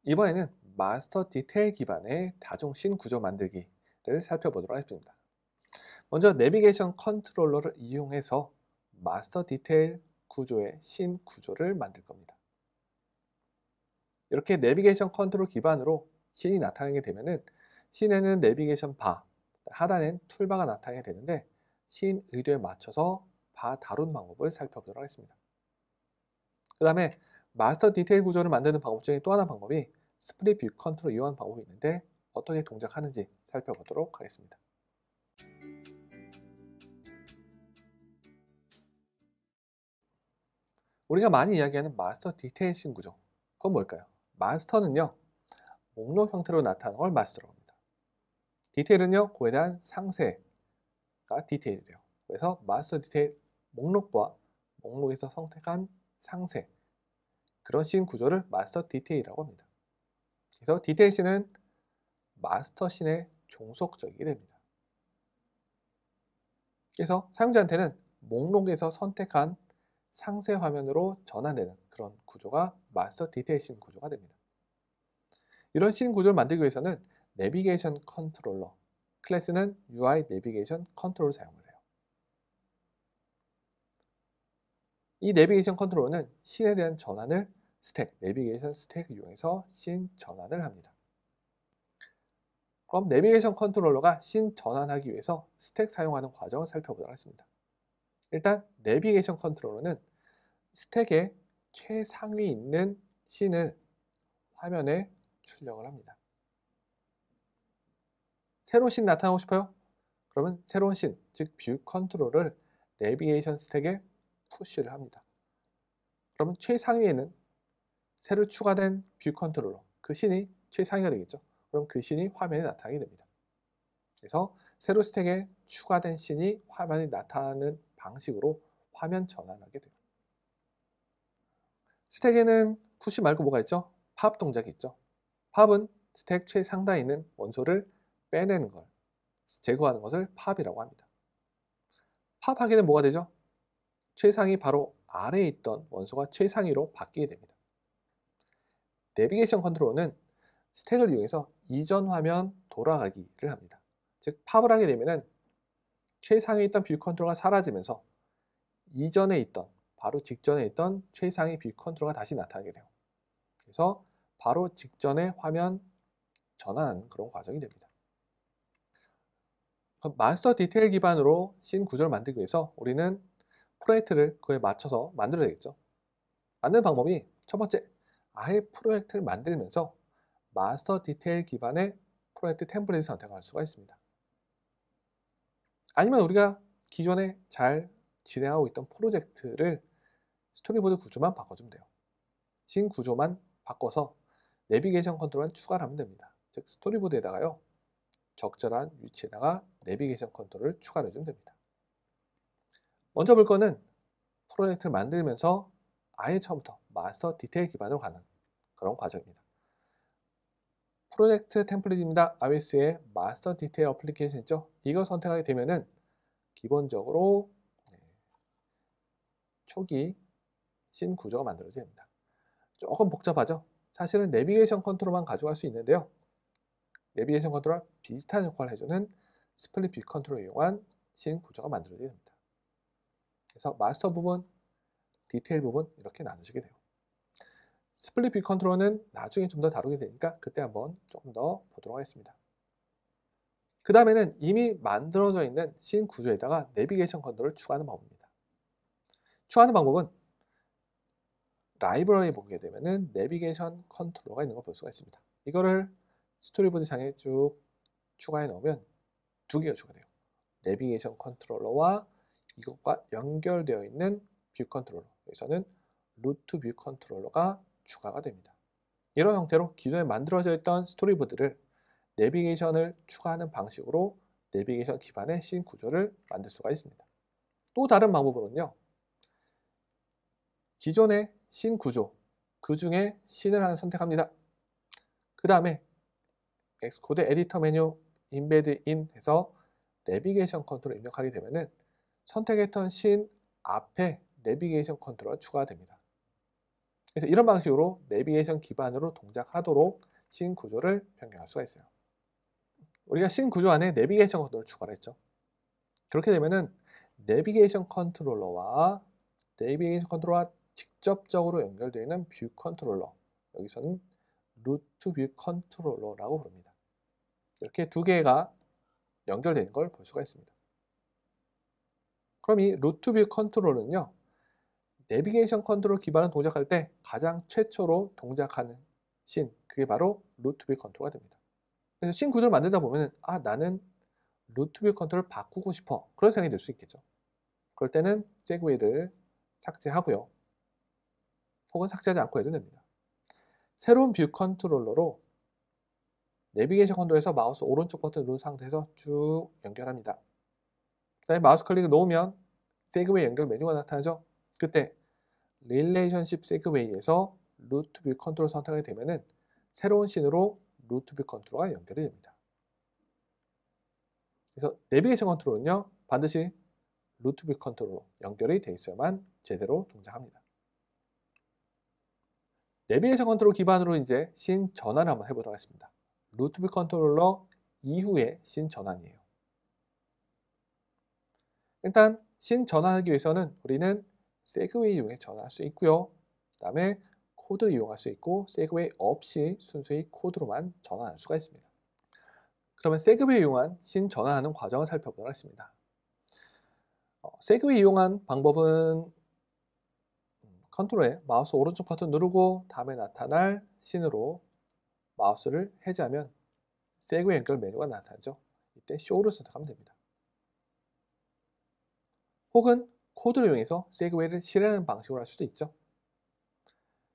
이번에는 마스터 디테일 기반의 다중 씬 구조 만들기를 살펴보도록 하겠습니다. 먼저 내비게이션 컨트롤러를 이용해서 마스터 디테일 구조의 씬 구조를 만들 겁니다. 이렇게 내비게이션 컨트롤 기반으로 씬이 나타나게 되면은 씬에는 내비게이션 바, 하단엔 툴바가 나타나게 되는데 씬 의도에 맞춰서 바 다룬 방법을 살펴보도록 하겠습니다. 그 다음에 마스터 디테일 구조를 만드는 방법 중에 또 하나 방법이 스플릿 뷰 컨트롤을 이용하는 방법이 있는데 어떻게 동작하는지 살펴보도록 하겠습니다. 우리가 많이 이야기하는 마스터 디테일 씬 구조, 그건 뭘까요? 마스터는요, 목록 형태로 나타나는 걸 마스터라고 합니다. 디테일은요, 그에 대한 상세가 디테일이 돼요. 그래서 마스터 디테일 목록과 목록에서 선택한 상세, 그런 씬 구조를 마스터 디테일이라고 합니다. 그래서 디테일 씬은 마스터 씬의 종속적이게 됩니다. 그래서 사용자한테는 목록에서 선택한 상세 화면으로 전환되는 그런 구조가 마스터 디테일 씬 구조가 됩니다. 이런 씬 구조를 만들기 위해서는 내비게이션 컨트롤러, 클래스는 UI 내비게이션 컨트롤을 사용을 해요. 이 내비게이션 컨트롤러는 씬에 대한 전환을 스택, 내비게이션 스택을 이용해서 씬 전환을 합니다. 그럼 내비게이션 컨트롤러가 씬 전환하기 위해서 스택 사용하는 과정을 살펴보도록 하겠습니다. 일단 내비게이션 컨트롤러는 스택의 최상위에 있는 씬을 화면에 출력을 합니다. 새로운 씬 나타나고 싶어요? 그러면 새로운 씬, 즉 뷰 컨트롤을 내비게이션 스택에 푸시를 합니다. 그러면 최상위에는 새로 추가된 뷰 컨트롤러, 그 씬이 최상위가 되겠죠. 그럼 그 씬이 화면에 나타나게 됩니다. 그래서 세로 스택에 추가된 씬이 화면에 나타나는 방식으로 화면 전환하게 돼요. 스택에는 푸시 말고 뭐가 있죠? 팝 동작이 있죠. 팝은 스택 최상단에 있는 원소를 빼내는 걸, 제거하는 것을 팝이라고 합니다. 팝하게 되면 뭐가 되죠? 최상위 바로 아래에 있던 원소가 최상위로 바뀌게 됩니다. 내비게이션 컨트롤은 스택을 이용해서 이전 화면 돌아가기를 합니다. 즉 팝을 하게 되면은 최상위에 있던 뷰 컨트롤가 사라지면서 이전에 있던, 바로 직전에 있던 최상위 뷰 컨트롤가 다시 나타나게 돼요. 그래서 바로 직전에 화면 전환하는 그런 과정이 됩니다. 그럼 마스터 디테일 기반으로 씬 구조를 만들기 위해서 우리는 프로젝트를 그에 맞춰서 만들어야 되겠죠. 만드는 방법이 첫 번째, 아예 프로젝트를 만들면서 마스터 디테일 기반의 프로젝트 템플릿을 선택할 수가 있습니다. 아니면 우리가 기존에 잘 진행하고 있던 프로젝트를 스토리보드 구조만 바꿔주면 돼요. 씬 구조만 바꿔서 내비게이션 컨트롤만 추가를 하면 됩니다. 즉 스토리보드에다가요, 적절한 위치에다가 내비게이션 컨트롤을 추가를 해주면 됩니다. 먼저 볼 거는 프로젝트를 만들면서 아예 처음부터 마스터 디테일 기반으로 가는 그런 과정입니다. 프로젝트 템플릿입니다. iOS의 마스터 디테일 어플리케이션 있죠? 이거 선택하게 되면은 기본적으로 초기 씬 구조가 만들어집니다. 조금 복잡하죠? 사실은 내비게이션 컨트롤만 가져갈 수 있는데요. 내비게이션 컨트롤과 비슷한 역할을 해주는 스플릿 뷰 컨트롤을 이용한 씬 구조가 만들어지게 됩니다. 그래서 마스터 부분, 디테일 부분 이렇게 나누시게 돼요. 스플릿 뷰 컨트롤은 나중에 좀 더 다루게 되니까 그때 한번 조금 더 보도록 하겠습니다. 그 다음에는 이미 만들어져 있는 씬 구조에다가 내비게이션 컨트롤을 추가하는 방법입니다. 추가하는 방법은 라이브러리 보게 되면은 내비게이션 컨트롤러가 있는 걸 볼 수가 있습니다. 이거를 스토리보드 장에 쭉 추가해 놓으면 두 개가 추가돼요. 내비게이션 컨트롤러와 이것과 연결되어 있는 뷰 컨트롤러, 여기서는 루트 뷰 컨트롤러가 추가가 됩니다. 이런 형태로 기존에 만들어져 있던 스토리보드를 내비게이션을 추가하는 방식으로 내비게이션 기반의 씬 구조를 만들 수가 있습니다. 또 다른 방법으로는요, 기존의 씬 구조, 그 중에 씬을 하나 선택합니다. 그 다음에 엑스코드 에디터 메뉴 인베드 인 해서 내비게이션 컨트롤을 입력하게 되면은 선택했던 씬 앞에 내비게이션 컨트롤가 추가됩니다. 그래서 이런 방식으로 내비게이션 기반으로 동작하도록 씬 구조를 변경할 수가 있어요. 우리가 씬 구조 안에 내비게이션 컨트롤을 추가를 했죠. 그렇게 되면은 내비게이션 컨트롤러와 직접적으로 연결되어 있는 뷰 컨트롤러, 여기서는 루트 뷰 컨트롤러라고 부릅니다. 이렇게 두 개가 연결되는 걸 볼 수가 있습니다. 그럼 이 루트 뷰 컨트롤러는요, 내비게이션 컨트롤 기반을 동작할 때 가장 최초로 동작하는 씬, 그게 바로 루트 뷰 컨트롤가 됩니다. 그래서 씬 구조를 만들다 보면 나는 루트 뷰 컨트롤을 바꾸고 싶어, 그런 생각이 들 수 있겠죠. 그럴 때는 세그웨이를 삭제하고요, 혹은 삭제하지 않고 해도 됩니다. 새로운 뷰 컨트롤러로 내비게이션 컨트롤에서 마우스 오른쪽 버튼 누른 상태에서 쭉 연결합니다. 그 다음에 마우스 클릭을 놓으면 세그웨이 연결 메뉴가 나타나죠. 그때 릴레이션십 세그웨이에서 루트 뷰 컨트롤 선택이 되면은 새로운 씬으로 루트 뷰 컨트롤과 연결이 됩니다. 그래서 내비게이션 컨트롤은요, 반드시 루트 뷰 컨트롤로 연결이 되어 있어야만 제대로 동작합니다. 내비게이션 컨트롤 기반으로 이제 씬 전환을 한번 해보도록 하겠습니다. 루트 뷰 컨트롤러 이후에 씬 전환이에요. 일단 씬 전환하기 위해서는 우리는 세그웨이 이용해 전환할 수 있고요. 그 다음에 코드 이용할 수 있고, 세그웨이 없이 순수히 코드로만 전환할 수가 있습니다. 그러면 세그웨이 이용한 씬 전환하는 과정을 살펴보도록 하겠습니다. 세그웨이 이용한 방법은 컨트롤에 마우스 오른쪽 버튼 누르고 다음에 나타날 씬으로 마우스를 해제하면 세그웨이 연결 메뉴가 나타나죠. 이때 쇼를 선택하면 됩니다. 혹은 코드를 이용해서 세그웨이를 실행하는 방식으로 할 수도 있죠.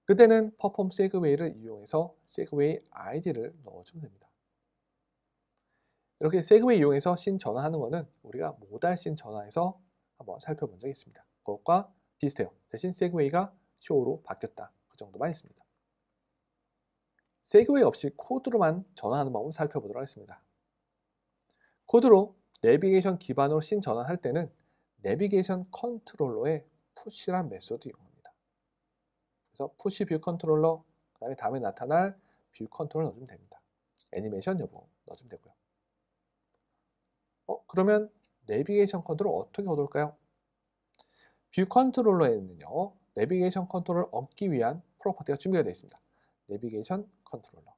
그때는 퍼폼 세그웨이를 이용해서 세그웨이 아이디를 넣어주면 됩니다. 이렇게 세그웨이 이용해서 씬 전환하는 것은 우리가 모달 씬 전환에서 한번 살펴본 적이 있습니다. 그것과 비슷해요. 대신 세그웨이가 쇼로 바뀌었다, 그 정도만 있습니다. 세그웨이 없이 코드로만 전환하는 방법을 살펴보도록 하겠습니다. 코드로 내비게이션 기반으로 씬 전환할 때는 내비게이션 컨트롤러의 푸시란 메소드 이용합니다. 그래서 푸시 뷰 컨트롤러, 그다음에 다음에 나타날 뷰 컨트롤 넣어주면 됩니다. 애니메이션 여부 넣어주면 되고요. 그러면 내비게이션 컨트롤 어떻게 얻을까요? 뷰 컨트롤러에는요, 내비게이션 컨트롤을 얻기 위한 프로퍼티가 준비가 되어 있습니다. 내비게이션 컨트롤러.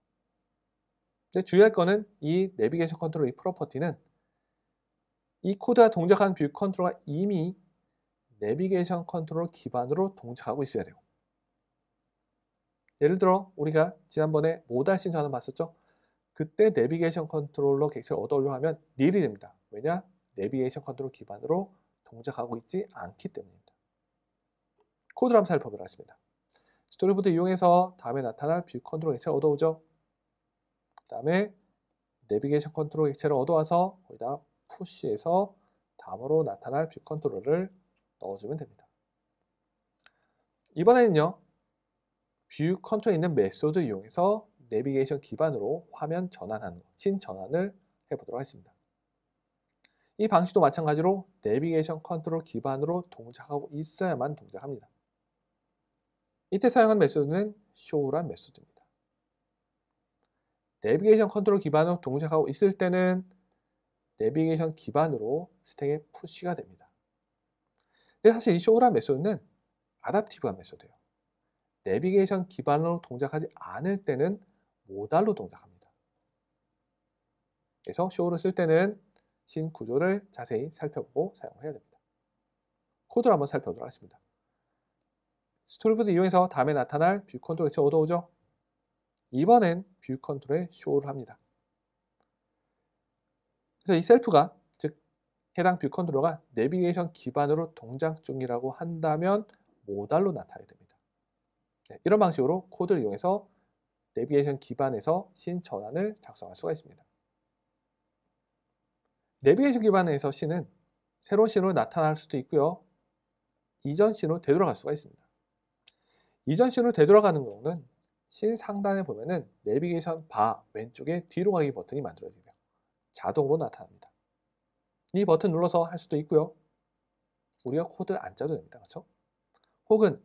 근데 주의할 거는 이 내비게이션 컨트롤 이 프로퍼티는 이 코드가 동작하는 뷰 컨트롤러가 이미 내비게이션 컨트롤 기반으로 동작하고 있어야 돼요. 예를 들어 우리가 지난번에 모달 씬 전환 봤었죠? 그때 내비게이션 컨트롤러 객체를 얻으려고 하면 닐이 됩니다. 왜냐? 내비게이션 컨트롤 기반으로 동작하고 있지 않기 때문입니다. 코드를 한번 살펴보도록 하겠습니다. 스토리보드 이용해서 다음에 나타날 뷰 컨트롤 객체를 얻어오죠. 그 다음에 내비게이션 컨트롤 객체를 얻어와서 거기다 푸시해서 다음으로 나타날 뷰 컨트롤을 넣어주면 됩니다. 이번에는요, 뷰 컨트롤에 있는 메소드 이용해서 내비게이션 기반으로 화면 전환하는, 씬 전환을 해보도록 하겠습니다. 이 방식도 마찬가지로 내비게이션 컨트롤 기반으로 동작하고 있어야만 동작합니다. 이때 사용한 메소드는 show란 메소드입니다. 내비게이션 컨트롤 기반으로 동작하고 있을 때는 내비게이션 기반으로 스택의 푸시가 됩니다. 근데 사실 이 show란 메소드는 아답티브한 메소드예요. 내비게이션 기반으로 동작하지 않을 때는 모달로 동작합니다. 그래서 show를 쓸 때는 씬 구조를 자세히 살펴보고 사용해야 됩니다. 코드를 한번 살펴보도록 하겠습니다. 스토리보드 이용해서 다음에 나타날 뷰 컨트롤 객체 얻어오죠. 이번엔 뷰 컨트롤에 show를 합니다. 그래서 이 셀프가, 즉 해당 뷰 컨트롤러가 내비게이션 기반으로 동작 중이라고 한다면 모달로 나타나게 됩니다. 이런 방식으로 코드를 이용해서 내비게이션 기반에서 씬 전환을 작성할 수가 있습니다. 내비게이션 기반에서 씬은 새로운 씬으로 나타날 수도 있고요, 이전 씬으로 되돌아갈 수가 있습니다. 이전 씬으로 되돌아가는 경우는 씬 상단에 보면은 내비게이션 바 왼쪽에 뒤로 가기 버튼이 만들어져요. 자동으로 나타납니다. 이 버튼 눌러서 할 수도 있고요, 우리가 코드를 안 짜도 됩니다. 그렇죠? 혹은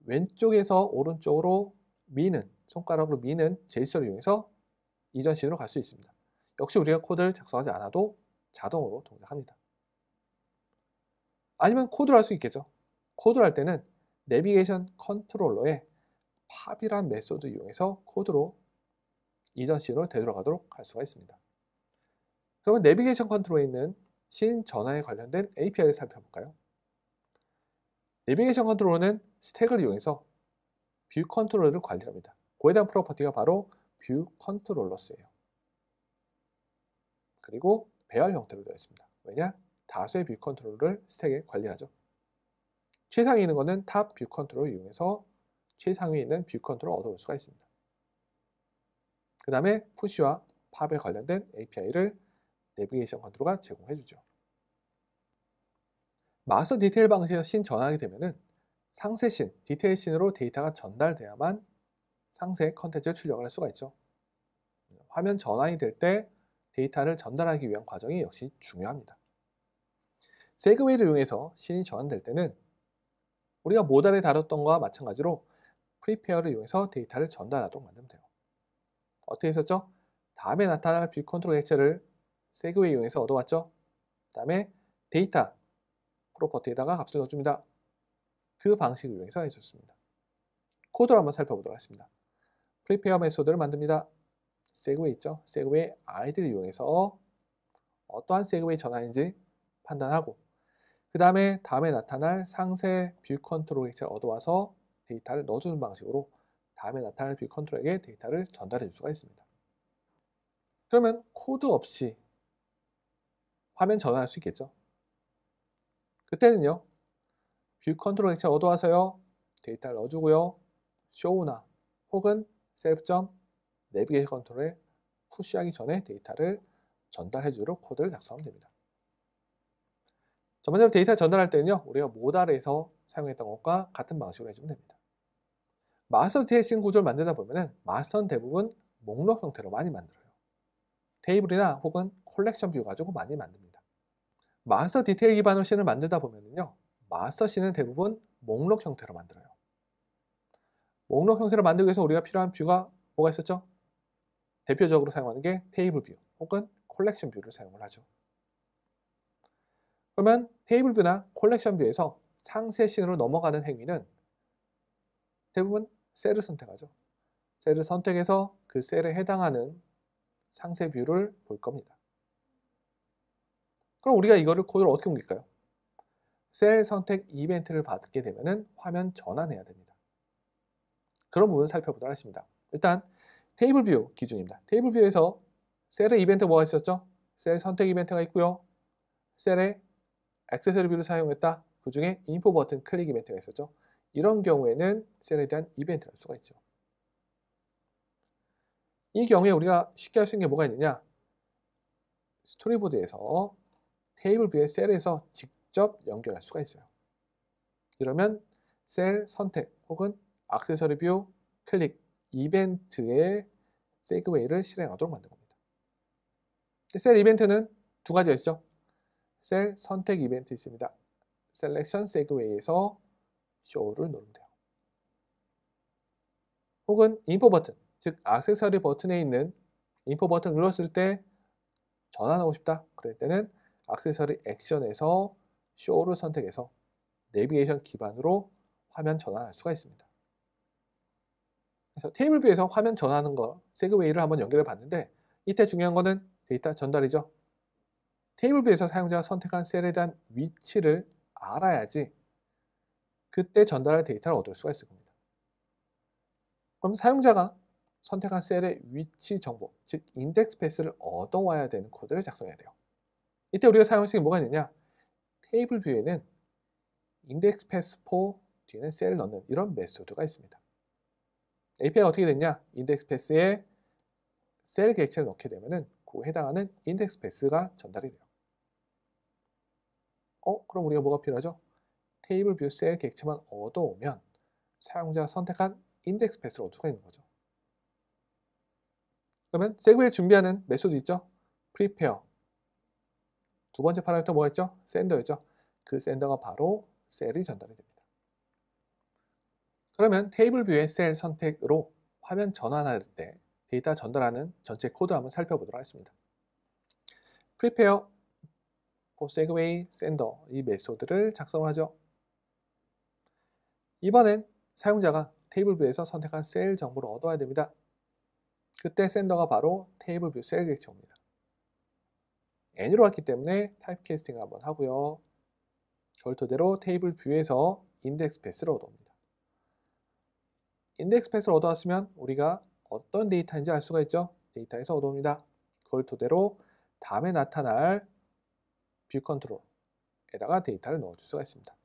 왼쪽에서 오른쪽으로 미는, 손가락으로 미는 제스처를 이용해서 이전 씬으로 갈 수 있습니다. 역시 우리가 코드를 작성하지 않아도 자동으로 동작합니다. 아니면 코드를 할 수 있겠죠. 코드를 할 때는 내비게이션 컨트롤러에 팝이란 메소드 이용해서 코드로 이전 씬으로 되돌아가도록 할 수가 있습니다. 그러면 내비게이션 컨트롤에 있는 씬 전환에 관련된 API를 살펴볼까요? 내비게이션 컨트롤러는 스택을 이용해서 뷰 컨트롤러를 관리합니다. 그에 대한 프로퍼티가 바로 뷰 컨트롤러스예요. 그리고 배열 형태로 되어 있습니다. 왜냐? 다수의 뷰 컨트롤러를 스택에 관리하죠. 최상위에 있는 것은 탑 뷰 컨트롤을 이용해서 최상위에 있는 뷰 컨트롤을 얻어올 수가 있습니다. 그 다음에 푸시와 팝에 관련된 API를 내비게이션 컨트롤러가 제공해 주죠. 마스터 디테일 방식에서 씬 전환하게 되면은 상세 씬, 디테일 씬으로 데이터가 전달돼야만 상세 컨텐츠를 출력을 할 수가 있죠. 화면 전환이 될 때 데이터를 전달하기 위한 과정이 역시 중요합니다. 세그웨이를 이용해서 씬이 전환될 때는 우리가 모달에 다뤘던 것과 마찬가지로 프리페어를 이용해서 데이터를 전달하도록 만들면 돼요. 어떻게 했었죠? 다음에 나타날 뷰 컨트롤 객체를 세그웨이 이용해서 얻어왔죠. 그 다음에 데이터 프로퍼티에다가 값을 넣어줍니다. 그 방식을 이용해서 해줬습니다. 코드를 한번 살펴보도록 하겠습니다. 프리페어 메소드를 만듭니다. 세그웨이 있죠? 세그웨이 아이디를 이용해서 어떠한 세그웨이 전환인지 판단하고 그 다음에 나타날 상세 뷰 컨트롤 객체를 얻어와서 데이터를 넣어주는 방식으로 다음에 나타날 뷰 컨트롤에게 데이터를 전달해 줄 수가 있습니다. 그러면 코드 없이 화면 전환할 수 있겠죠? 그때는요. 뷰 컨트롤 객체를 얻어와서요. 데이터를 넣어주고요. 쇼우나 혹은 셀프 내비게이션 컨트롤에 푸시하기 전에 데이터를 전달해 주도록 코드를 작성하면 됩니다. 전반적으로 데이터 전달할 때는요. 우리가 모달에서 사용했던 것과 같은 방식으로 해주면 됩니다. 마스터 디테일 씬 구조를 만들다 보면은 마스터는 대부분 목록 형태로 많이 만들어요. 테이블이나 혹은 콜렉션 뷰 가지고 많이 만듭니다. 마스터 디테일 기반으로 씬을 만들다 보면은요. 마스터 씬은 대부분 목록 형태로 만들어요. 목록 형태로 만들기 위해서 우리가 필요한 뷰가 뭐가 있었죠? 대표적으로 사용하는 게 테이블 뷰 혹은 콜렉션 뷰를 사용을 하죠. 그러면 테이블 뷰나 콜렉션 뷰에서 상세 씬으로 넘어가는 행위는 대부분 셀을 선택하죠. 셀을 선택해서 그 셀에 해당하는 상세 뷰를 볼 겁니다. 그럼 우리가 이거를 코드를 어떻게 옮길까요? 셀 선택 이벤트를 받게 되면 화면 전환해야 됩니다. 그런 부분을 살펴보도록 하겠습니다. 일단 테이블 뷰 기준입니다. 테이블 뷰에서 셀의 이벤트 뭐가 있었죠? 셀 선택 이벤트가 있고요. 셀에 액세서리 뷰를 사용했다. 그 중에 인포 버튼 클릭 이벤트가 있었죠. 이런 경우에는 셀에 대한 이벤트를 할 수가 있죠. 이 경우에 우리가 쉽게 할 수 있는 게 뭐가 있느냐? 스토리보드에서 테이블 뷰의 셀에서 직접 연결할 수가 있어요. 이러면 셀 선택 혹은 액세서리 뷰 클릭 이벤트의 세그웨이를 실행하도록 만든 겁니다. 셀 이벤트는 두 가지가 있죠. 셀 선택 이벤트 있습니다. 셀렉션 세그웨이에서 쇼를 누르면 돼요. 혹은 인포 버튼, 즉 액세서리 버튼에 있는 인포 버튼 눌렀을 때 전환하고 싶다. 그럴 때는 액세서리 액션에서 쇼를 선택해서 내비게이션 기반으로 화면 전환할 수가 있습니다. 그래서 테이블 뷰에서 화면 전환하는 거 세그웨이를 한번 연결해 봤는데 이때 중요한 거는 데이터 전달이죠. 테이블 뷰에서 사용자가 선택한 셀에 대한 위치를 알아야지 그때 전달할 데이터를 얻을 수가 있을 겁니다. 그럼 사용자가 선택한 셀의 위치 정보, 즉 인덱스 패스를 얻어와야 되는 코드를 작성해야 돼요. 이때 우리가 사용할 수 있는 게 뭐가 있느냐? 테이블 뷰에는 인덱스 패스 4 뒤에는 셀을 넣는 이런 메소드가 있습니다. API가 어떻게 됐냐? 인덱스 패스에 셀 객체를 넣게 되면은 그 해당하는 인덱스 패스가 전달이 돼요. 그럼 우리가 뭐가 필요하죠? 테이블 뷰 셀 객체만 얻어오면 사용자가 선택한 인덱스 패스를 얻을 수가 있는 거죠. 그러면 세그웨이를 준비하는 메소드 있죠? prepare. 두 번째 파라미터 뭐가 있죠? sender였죠? 그 sender가 바로 셀이 전달이 됩니다. 그러면 테이블 뷰의 셀 선택으로 화면 전환할 때 데이터 전달하는 전체 코드 한번 살펴보도록 하겠습니다. prepare for segue sender 이 메소드를 작성하죠. 이번엔 사용자가 테이블 뷰에서 선택한 셀 정보를 얻어야 됩니다. 그때 샌더가 바로 테이블 뷰 셀 객체입니다. n으로 왔기 때문에 타입 캐스팅을 한번 하고요. 그걸 토대로 테이블 뷰에서 인덱스 패스를 얻어옵니다. 인덱스 패스를 얻어왔으면 우리가 어떤 데이터인지 알 수가 있죠. 데이터에서 얻어옵니다. 그걸 토대로 다음에 나타날 뷰 컨트롤에다가 데이터를 넣어줄 수가 있습니다.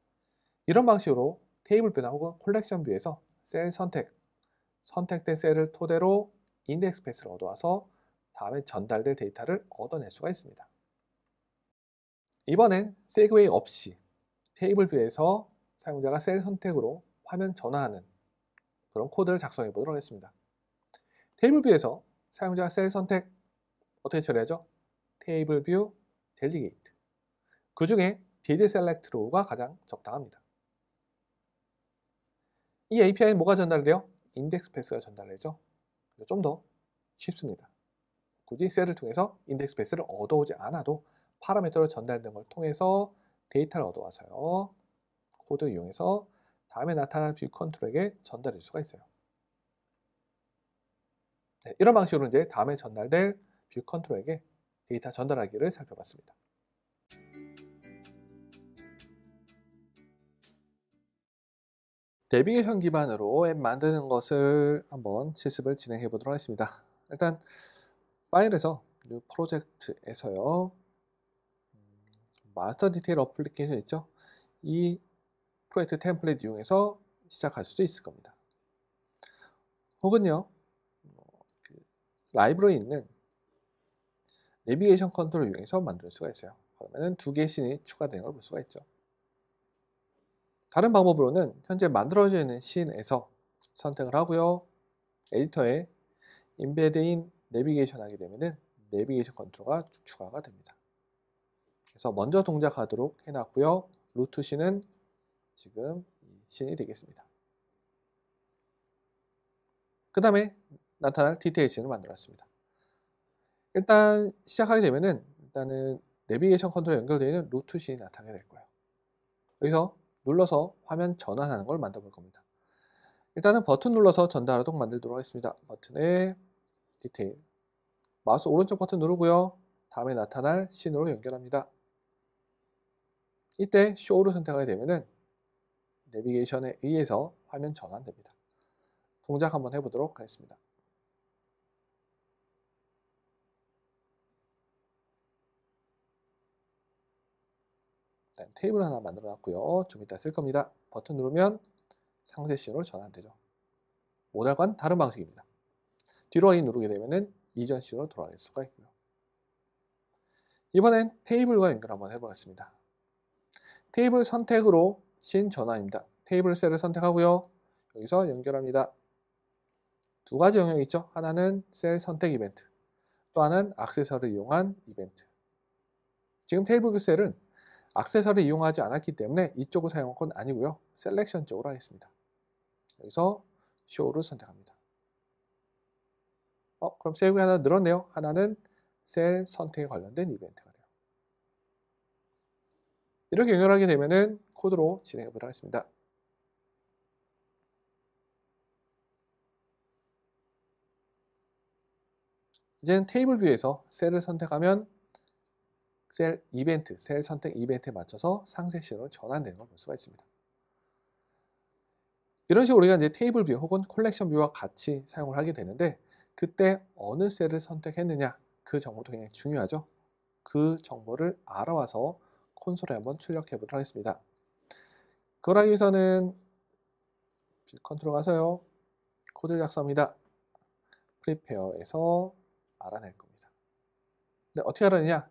이런 방식으로 테이블 뷰나 혹은 콜렉션 뷰에서 셀 선택된 셀을 토대로 인덱스 패스를 얻어와서 다음에 전달될 데이터를 얻어낼 수가 있습니다. 이번엔 세그웨이 없이 테이블 뷰에서 사용자가 셀 선택으로 화면 전환하는 그런 코드를 작성해 보도록 하겠습니다. 테이블 뷰에서 사용자가 셀 선택 어떻게 처리하죠? 테이블 뷰 델리게이트. 그 중에 did select row가 가장 적당합니다. 이 API에 뭐가 전달돼요? 인덱스 패스가 전달되죠. 좀 더 쉽습니다. 굳이 셀을 통해서 인덱스 패스를 얻어오지 않아도 파라미터로 전달된 걸 통해서 데이터를 얻어와서요. 코드 이용해서 다음에 나타날 뷰 컨트롤에게 전달할 수가 있어요. 네, 이런 방식으로 이제 다음에 전달될 뷰 컨트롤에게 데이터 전달하기를 살펴봤습니다. 내비게이션 기반으로 앱 만드는 것을 한번 실습을 진행해 보도록 하겠습니다. 일단 파일에서 뉴 프로젝트에서요. 마스터 디테일 어플리케이션 있죠? 이 프로젝트 템플릿 이용해서 시작할 수도 있을 겁니다. 혹은요. 라이브러리에 있는 내비게이션 컨트롤을 이용해서 만들 수가 있어요. 그러면 두 개의 씬이 추가되는 걸 볼 수가 있죠. 다른 방법으로는 현재 만들어져 있는 씬에서 선택을 하고요. 에디터에 인베드인 내비게이션 하게 되면 내비게이션 컨트롤가 추가가 됩니다. 그래서 먼저 동작하도록 해놨고요. 루트 씬은 지금 이 씬이 되겠습니다. 그 다음에 나타날 디테일 씬을 만들었습니다. 일단 시작하게 되면은 일단은 내비게이션 컨트롤에 연결되어 있는 루트 씬이 나타나게 될 거예요. 여기서 눌러서 화면 전환하는 걸 만들어 볼 겁니다. 일단은 버튼 눌러서 전달하도록 만들도록 하겠습니다. 버튼에 디테일 마우스 오른쪽 버튼 누르고요. 다음에 나타날 씬으로 연결합니다. 이때 쇼를 선택하게 되면은 내비게이션에 의해서 화면 전환됩니다. 동작 한번 해보도록 하겠습니다. 자, 테이블 하나 만들어 놨고요. 좀 이따 쓸 겁니다. 버튼 누르면 상세 씬으로 전환되죠. 모델과는 다른 방식입니다. 뒤로 가기 누르게 되면은 이전 씬으로 돌아갈 수가 있고요. 이번엔 테이블과 연결 한번 해보겠습니다. 테이블 선택으로 씬 전환입니다. 테이블 셀을 선택하고요. 여기서 연결합니다. 두 가지 영역이 있죠. 하나는 셀 선택 이벤트, 또 하나는 액세서리를 이용한 이벤트. 지금 테이블 뷰 셀은 액세서리를 이용하지 않았기 때문에 이쪽을 사용한 건 아니고요. 셀렉션 쪽으로 하겠습니다. 여기서 쇼를 선택합니다. 그럼 셀이 하나 늘었네요. 하나는 셀 선택에 관련된 이벤트가 돼요. 이렇게 연결하게 되면은 코드로 진행해 보도록 하겠습니다. 이제는 테이블 뷰에서 셀을 선택하면 셀 이벤트, 셀 선택 이벤트에 맞춰서 상세 씬으로 전환되는 걸 볼 수가 있습니다. 이런 식으로 우리가 이제 테이블 뷰 혹은 콜렉션 뷰와 같이 사용을 하게 되는데 그때 어느 셀을 선택했느냐 그 정보도 굉장히 중요하죠. 그 정보를 알아와서 콘솔에 한번 출력해 보도록 하겠습니다. 그걸 하기 위해서는 컨트롤 가서요. 코드를 작성합니다. 프리페어에서 알아낼 겁니다. 근데 어떻게 알아내냐?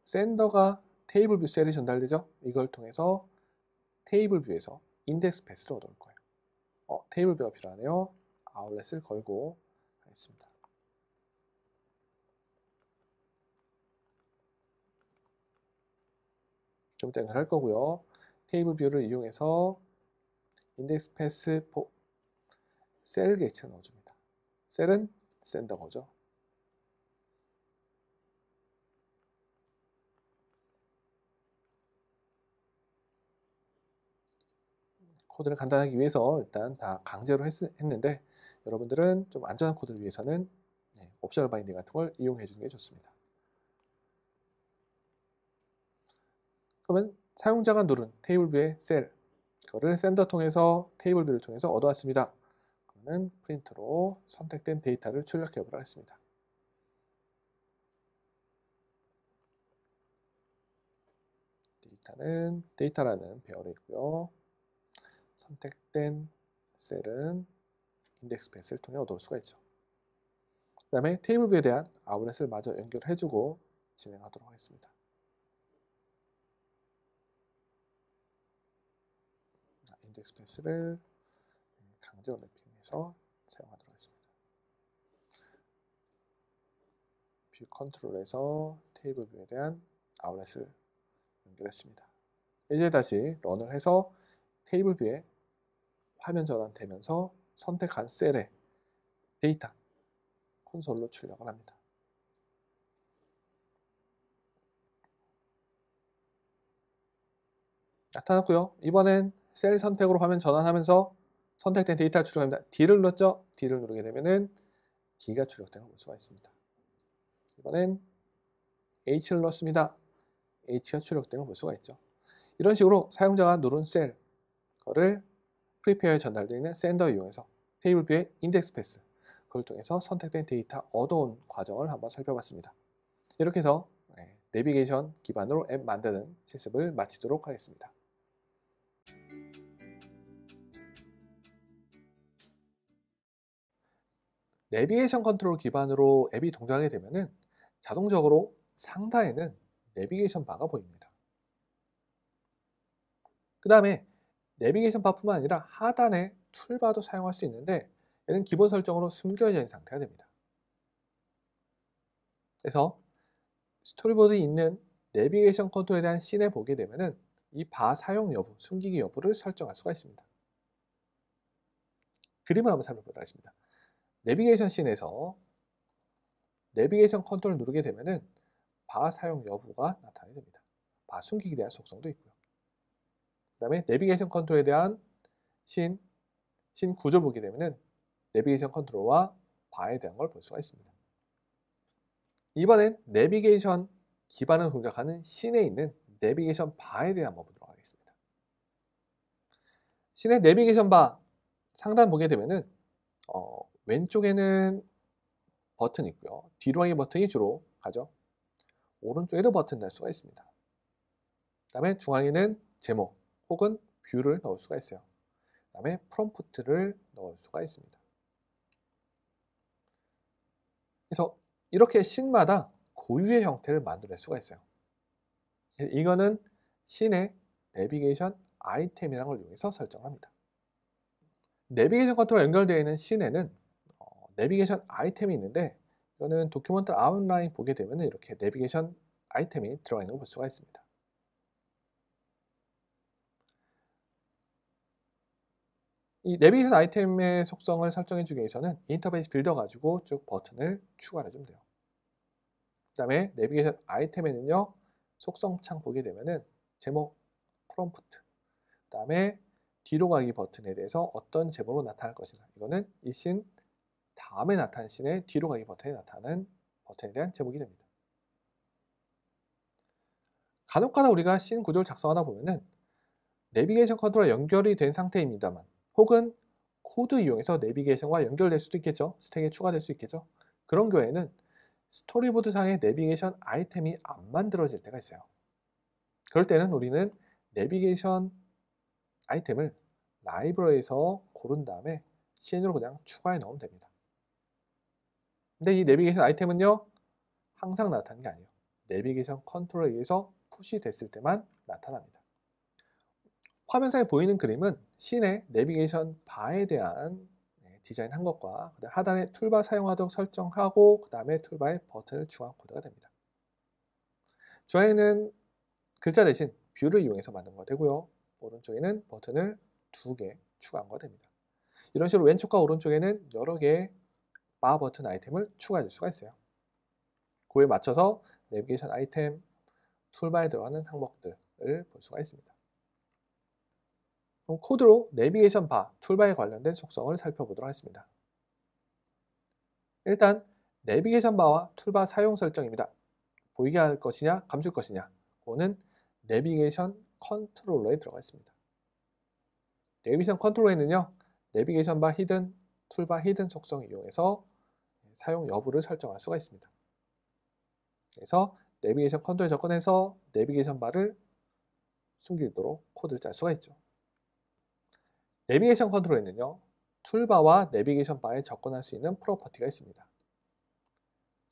샌더가 테이블 뷰 셀이 전달되죠. 이걸 통해서 테이블 뷰에서 인덱스 패스를 얻어올 거예요. 테이블 뷰가 필요하네요. 아울렛을 걸고 하겠습니다. 좀 이따 할 거고요. 테이블 뷰를 이용해서 인덱스 패스 포 셀 게이트를 넣어줍니다. 셀은 샌더 거죠. 코드를 간단하기 위해서 일단 다 강제로 했는데 여러분들은 좀 안전한 코드를 위해서는 옵셔널 바인딩 같은 걸 이용해 주는 게 좋습니다. 그러면 사용자가 누른 테이블 뷰의 셀, 그거를 샌더 통해서 테이블 뷰를 통해서 얻어왔습니다. 그러면 프린트로 선택된 데이터를 출력해 보도록 하겠습니다. 데이터는 데이터라는 배열에 있고요. 선택된 셀은 인덱스 패스를 통해 얻어올 수가 있죠. 그 다음에 테이블 뷰에 대한 아웃렛을 마저 연결해주고 진행하도록 하겠습니다. 인덱스 패스를 강제 랩핑해서 사용하도록 하겠습니다. 뷰 컨트롤에서 테이블 뷰에 대한 아웃렛을 연결했습니다. 이제 다시 런을 해서 테이블 뷰에 화면 전환되면서 선택한 셀에 데이터 콘솔로 출력을 합니다. 나타났고요. 이번엔 셀 선택으로 화면 전환하면서 선택된 데이터를 출력합니다. D를 눌렀죠? D를 누르게 되면은 D가 출력되는 걸 볼 수가 있습니다. 이번엔 H를 넣습니다. H가 출력되는 걸 볼 수가 있죠. 이런 식으로 사용자가 누른 셀, 그거를 프리페어에 전달되어 있는 샌더 이용해서 테이블 뷰의 인덱스 패스, 그걸 통해서 선택된 데이터 얻어온 과정을 한번 살펴봤습니다. 이렇게 해서 내비게이션 기반으로 앱 만드는 실습을 마치도록 하겠습니다. 내비게이션 컨트롤 기반으로 앱이 동작하게 되면은 자동적으로 상단에는 내비게이션 바가 보입니다. 그 다음에 내비게이션 바뿐만 아니라 하단에 툴바도 사용할 수 있는데 얘는 기본 설정으로 숨겨져 있는 상태가 됩니다. 그래서 스토리보드에 있는 내비게이션 컨트롤에 대한 씬에 보게 되면은 이 바 사용 여부, 숨기기 여부를 설정할 수가 있습니다. 그림을 한번 살펴보도록 하겠습니다. 내비게이션 씬에서 내비게이션 컨트롤을 누르게 되면은 바 사용 여부가 나타나게 됩니다. 바 숨기기에 대한 속성도 있고요. 그 다음에 내비게이션 컨트롤에 대한 씬 구조를 보게 되면은 내비게이션 컨트롤과 바에 대한 걸 볼 수가 있습니다. 이번엔 내비게이션 기반을 동작하는 씬에 있는 내비게이션 바에 대해 한번 보도록 하겠습니다. 씬의 내비게이션 바 상단 보게 되면은 왼쪽에는 버튼이 있고요. 뒤로 가기 버튼이 주로 가죠. 오른쪽에도 버튼 날 수가 있습니다. 그 다음에 중앙에는 제목 혹은 뷰를 넣을 수가 있어요. 그 다음에 프롬프트를 넣을 수가 있습니다. 그래서 이렇게 씬마다 고유의 형태를 만들 수가 있어요. 이거는 씬의 내비게이션 아이템이라는 걸 이용해서 설정합니다. 내비게이션 컨트롤 연결되어 있는 씬에는 내비게이션 아이템이 있는데 이거는 도큐먼트 아웃라인 보게 되면 이렇게 내비게이션 아이템이 들어가 있는 걸 볼 수가 있습니다. 이 내비게이션 아이템의 속성을 설정해 주기 위해서는 인터페이스 빌더 가지고 쭉 버튼을 추가해 주면 돼요. 그 다음에 내비게이션 아이템에는요, 속성 창 보게 되면은 제목, 프롬프트, 그 다음에 뒤로 가기 버튼에 대해서 어떤 제목으로 나타날 것인가. 이거는 이 씬 다음에 나타난 씬의 뒤로 가기 버튼에 나타나는 버튼에 대한 제목이 됩니다. 간혹가다 우리가 씬 구조를 작성하다 보면은 내비게이션 컨트롤 연결이 된 상태입니다만 혹은 코드 이용해서 내비게이션과 연결될 수도 있겠죠. 스택에 추가될 수 있겠죠. 그런 경우에는 스토리보드 상의 내비게이션 아이템이 안 만들어질 때가 있어요. 그럴 때는 우리는 내비게이션 아이템을 라이브러리에서 고른 다음에 씬으로 그냥 추가해 넣으면 됩니다. 근데 이 내비게이션 아이템은요, 항상 나타나는 게 아니에요. 내비게이션 컨트롤에 의해서 푸시됐을 때만 나타납니다. 화면상에 보이는 그림은 씬의 내비게이션 바에 대한 디자인한 것과 하단에 툴바 사용하도록 설정하고 그 다음에 툴바에 버튼을 추가한 코드가 됩니다. 중앙에는 글자 대신 뷰를 이용해서 만든 거 되고요. 오른쪽에는 버튼을 2개 추가한 거 됩니다. 이런 식으로 왼쪽과 오른쪽에는 여러 개의 바 버튼 아이템을 추가해 줄 수가 있어요. 그에 맞춰서 내비게이션 아이템, 툴바에 들어가는 항목들을 볼 수가 있습니다. 그럼 코드로 내비게이션 바, 툴바에 관련된 속성을 살펴보도록 하겠습니다. 일단 내비게이션 바와 툴바 사용 설정입니다. 보이게 할 것이냐, 감출 것이냐, 그거는 내비게이션 컨트롤러에 들어가 있습니다. 내비게이션 컨트롤러에는요, 내비게이션 바 히든, 툴바 히든 속성을 이용해서 사용 여부를 설정할 수가 있습니다. 그래서 내비게이션 컨트롤에 접근해서 내비게이션 바를 숨기도록 코드를 짤 수가 있죠. 내비게이션 컨트롤에는요, 툴바와 내비게이션 바에 접근할 수 있는 프로퍼티가 있습니다.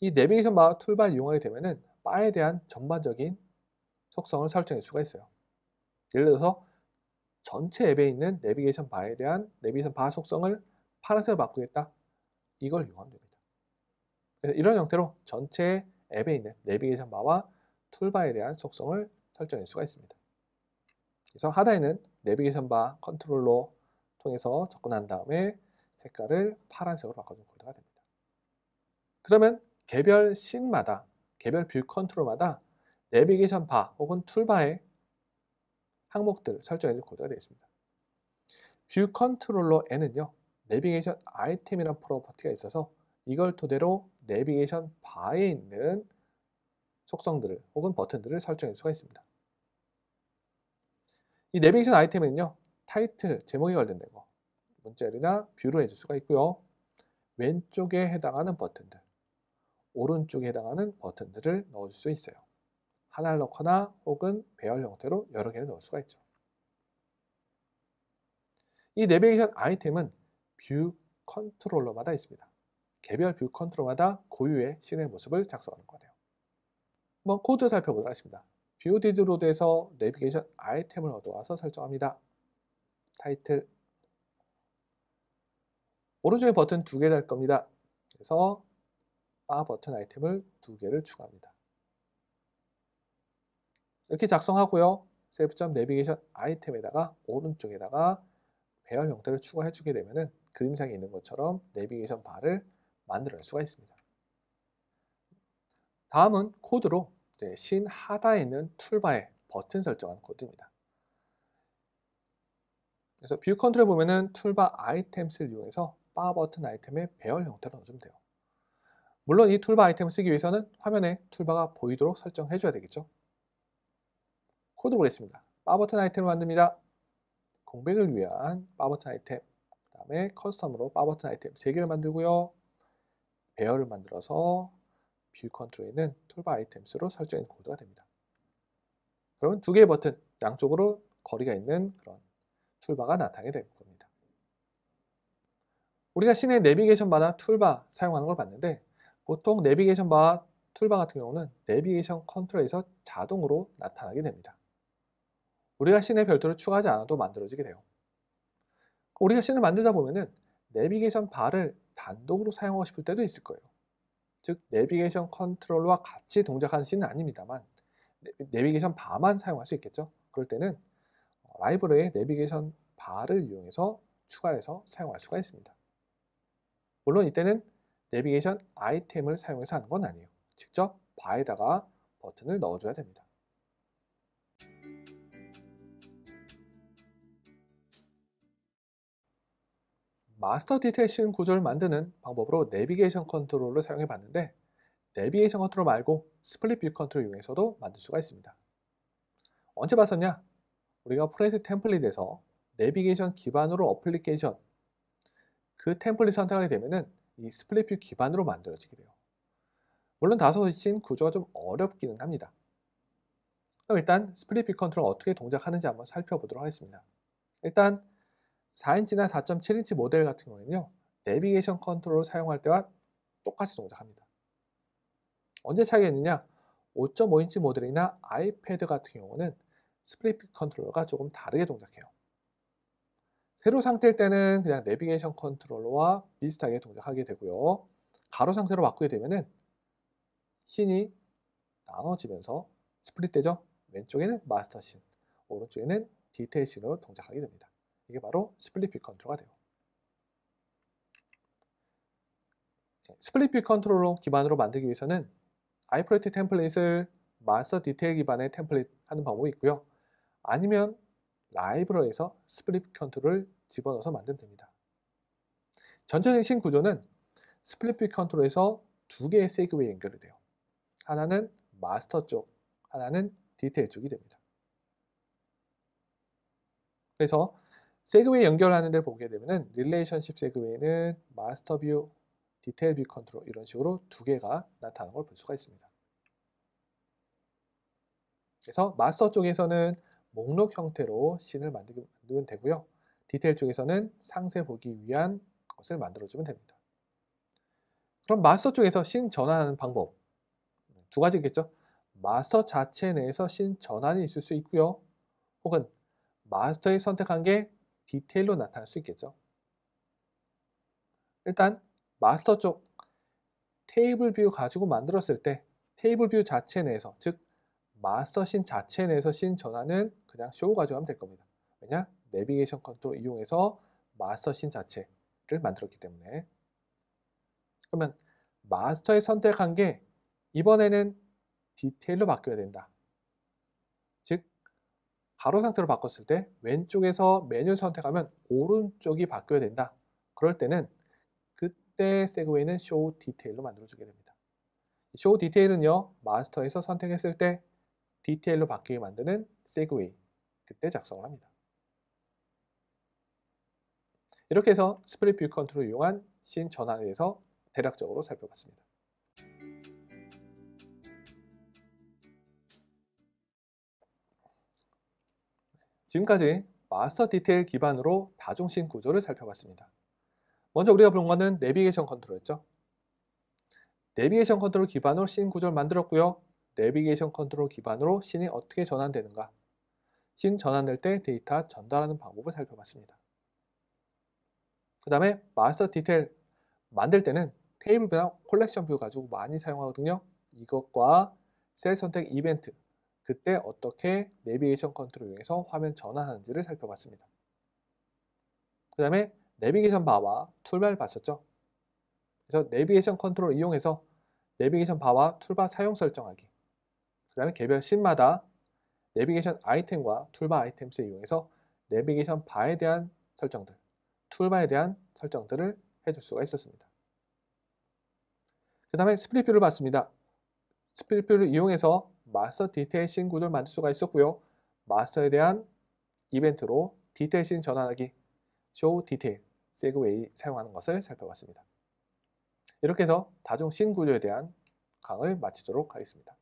이 내비게이션 바와 툴바를 이용하게 되면은 바에 대한 전반적인 속성을 설정할 수가 있어요. 예를 들어서 전체 앱에 있는 내비게이션 바에 대한 내비게이션 바 속성을 파란색으로 바꾸겠다. 이걸 이용하면 됩니다. 그래서 이런 형태로 전체 앱에 있는 내비게이션 바와 툴바에 대한 속성을 설정할 수가 있습니다. 그래서 하단에는 내비게이션 바 컨트롤러 통해서 접근한 다음에 색깔을 파란색으로 바꿔준 코드가 됩니다. 그러면 개별 씬마다, 개별 뷰 컨트롤마다 내비게이션 바 혹은 툴바의 항목들을 설정해줄 코드가 되겠습니다. 뷰 컨트롤러에는요, 내비게이션 아이템이라는 프로퍼티가 있어서 이걸 토대로 내비게이션 바에 있는 속성들을 혹은 버튼들을 설정할 수가 있습니다. 이 내비게이션 아이템은요, 타이틀, 제목에 관련된 거, 문자열이나 뷰로 해줄 수가 있고요. 왼쪽에 해당하는 버튼들, 오른쪽에 해당하는 버튼들을 넣어줄 수 있어요. 하나를 넣거나 혹은 배열 형태로 여러 개를 넣을 수가 있죠. 이 내비게이션 아이템은 뷰 컨트롤러마다 있습니다. 개별 뷰 컨트롤러마다 고유의 씬의 모습을 작성하는 거예요. 한번 코드 살펴보도록 하겠습니다. 뷰 디드로드에서 내비게이션 아이템을 얻어와서 설정합니다. 타이틀, 오른쪽에 버튼 2개 달 겁니다. 그래서 바 버튼 아이템을 2개를 추가합니다. 이렇게 작성하고요. 셀프 내비게이션 아이템에다가 오른쪽에다가 배열 형태를 추가해 주게 되면은 그림상에 있는 것처럼 내비게이션 바를 만들어낼 수가 있습니다. 다음은 코드로 씬 하단에 있는 툴바에 버튼 설정한 코드입니다. 그래서 뷰 컨트롤 보면은 툴바 아이템스를 이용해서 바 버튼 아이템의 배열 형태로 넣어주면 돼요. 물론 이 툴바 아이템을 쓰기 위해서는 화면에 툴바가 보이도록 설정해 줘야 되겠죠. 코드 보겠습니다. 바 버튼 아이템을 만듭니다. 공백을 위한 바 버튼 아이템, 그 다음에 커스텀으로 바 버튼 아이템 3개를 만들고요. 배열을 만들어서 뷰 컨트롤에는 툴바 아이템스로 설정한 코드가 됩니다. 그러면 2개의 버튼, 양쪽으로 거리가 있는 그런 툴바가 나타나게 될 겁니다. 우리가 씬의 내비게이션 바나 툴바 사용하는 걸 봤는데 보통 내비게이션 바와 툴바 같은 경우는 내비게이션 컨트롤에서 자동으로 나타나게 됩니다. 우리가 씬에 별도로 추가하지 않아도 만들어지게 돼요. 우리가 씬을 만들다 보면은 내비게이션 바를 단독으로 사용하고 싶을 때도 있을 거예요. 즉 내비게이션 컨트롤러와 같이 동작하는 씬은 아닙니다만 내비게이션 바만 사용할 수 있겠죠. 그럴 때는 라이브러리의 내비게이션 바를 이용해서 추가해서 사용할 수가 있습니다. 물론 이때는 내비게이션 아이템을 사용해서 하는 건 아니에요. 직접 바에다가 버튼을 넣어줘야 됩니다. 마스터 디테일 씬 구조를 만드는 방법으로 내비게이션 컨트롤을 사용해 봤는데 내비게이션 컨트롤 말고 스플릿 뷰 컨트롤 이용해서도 만들 수가 있습니다. 언제 봤었냐? 우리가 프레스 템플릿에서 내비게이션 기반으로 어플리케이션 그 템플릿 선택하게 되면은 이 스플릿 뷰 기반으로 만들어지게 돼요. 물론 다소 씬 구조가 좀 어렵기는 합니다. 그럼 일단 스플릿 뷰 컨트롤 어떻게 동작하는지 한번 살펴보도록 하겠습니다. 일단 4인치나 4.7인치 모델 같은 경우에는요, 내비게이션 컨트롤을 사용할 때와 똑같이 동작합니다. 언제 차이가 있느냐? 5.5인치 모델이나 아이패드 같은 경우는 스플릿 뷰 컨트롤러가 조금 다르게 동작해요. 세로 상태일 때는 그냥 내비게이션 컨트롤러와 비슷하게 동작하게 되고요. 가로 상태로 바꾸게 되면은 씬이 나눠지면서 스플릿 되죠? 왼쪽에는 마스터 씬, 오른쪽에는 디테일 씬으로 동작하게 됩니다. 이게 바로 스플릿 뷰 컨트롤가 돼요. 스플릿 뷰 컨트롤러 기반으로 만들기 위해서는 아이프로젝트 템플릿을 마스터 디테일 기반의 템플릿 하는 방법이 있고요. 아니면 라이브러리에서 스플릿 뷰 컨트롤을 집어넣어서 만들면 됩니다. 전체적인 신 구조는 스플릿 뷰 컨트롤에서 두 개의 세그웨이 연결이 돼요. 하나는 마스터 쪽, 하나는 디테일 쪽이 됩니다. 그래서 세그웨이 연결하는 데를 보게 되면은 릴레이션십 세그웨이는 마스터 뷰, 디테일 뷰 컨트롤 이런 식으로 두 개가 나타나는 걸 볼 수가 있습니다. 그래서 마스터 쪽에서는 목록 형태로 씬을 만들면 되고요. 디테일 쪽에서는 상세 보기 위한 것을 만들어주면 됩니다. 그럼 마스터 쪽에서 씬 전환하는 방법 두 가지겠죠. 마스터 자체 내에서 씬 전환이 있을 수 있고요. 혹은 마스터에 선택한 게 디테일로 나타날 수 있겠죠. 일단 마스터 쪽 테이블 뷰 가지고 만들었을 때 테이블 뷰 자체 내에서, 즉 마스터 씬 자체 내에서 씬 전환은 그냥 쇼 가져가면 될 겁니다. 왜냐? 내비게이션 컨트롤 이용해서 마스터 씬 자체를 만들었기 때문에. 그러면 마스터에 선택한 게 이번에는 디테일로 바뀌어야 된다. 즉 가로 상태로 바꿨을 때 왼쪽에서 메뉴 선택하면 오른쪽이 바뀌어야 된다. 그럴 때는 그때 세그웨이는 쇼 디테일로 만들어주게 됩니다. 쇼 디테일은요, 마스터에서 선택했을 때 디테일로 바뀌게 만드는 세그웨이, 그때 작성을 합니다. 이렇게 해서 스플릿 뷰 컨트롤을 이용한 씬 전환에 대해서 대략적으로 살펴봤습니다. 지금까지 마스터 디테일 기반으로 다중씬 구조를 살펴봤습니다. 먼저 우리가 본 거는 내비게이션 컨트롤이었죠. 내비게이션 컨트롤 기반으로 씬 구조를 만들었고요. 내비게이션 컨트롤 기반으로 씬이 어떻게 전환되는가, 씬 전환될 때 데이터 전달하는 방법을 살펴봤습니다. 그 다음에 마스터 디테일 만들 때는 테이블 뷰나 콜렉션 뷰 가지고 많이 사용하거든요. 이것과 셀 선택 이벤트, 그때 어떻게 내비게이션 컨트롤을 이용해서 화면 전환하는지를 살펴봤습니다. 그 다음에 내비게이션 바와 툴바를 봤었죠. 그래서 내비게이션 컨트롤을 이용해서 내비게이션 바와 툴바 사용 설정하기, 그 다음에 개별 씬마다 내비게이션 아이템과 툴바 아이템스를 이용해서 내비게이션 바에 대한 설정들, 툴바에 대한 설정들을 해줄 수가 있었습니다. 그 다음에 스플릿 뷰를 봤습니다. 스플릿 뷰를 이용해서 마스터 디테일 씬 구조를 만들 수가 있었고요. 마스터에 대한 이벤트로 디테일 씬 전환하기, 쇼 디테일, 세그웨이 사용하는 것을 살펴봤습니다. 이렇게 해서 다중 씬 구조에 대한 강을 마치도록 하겠습니다.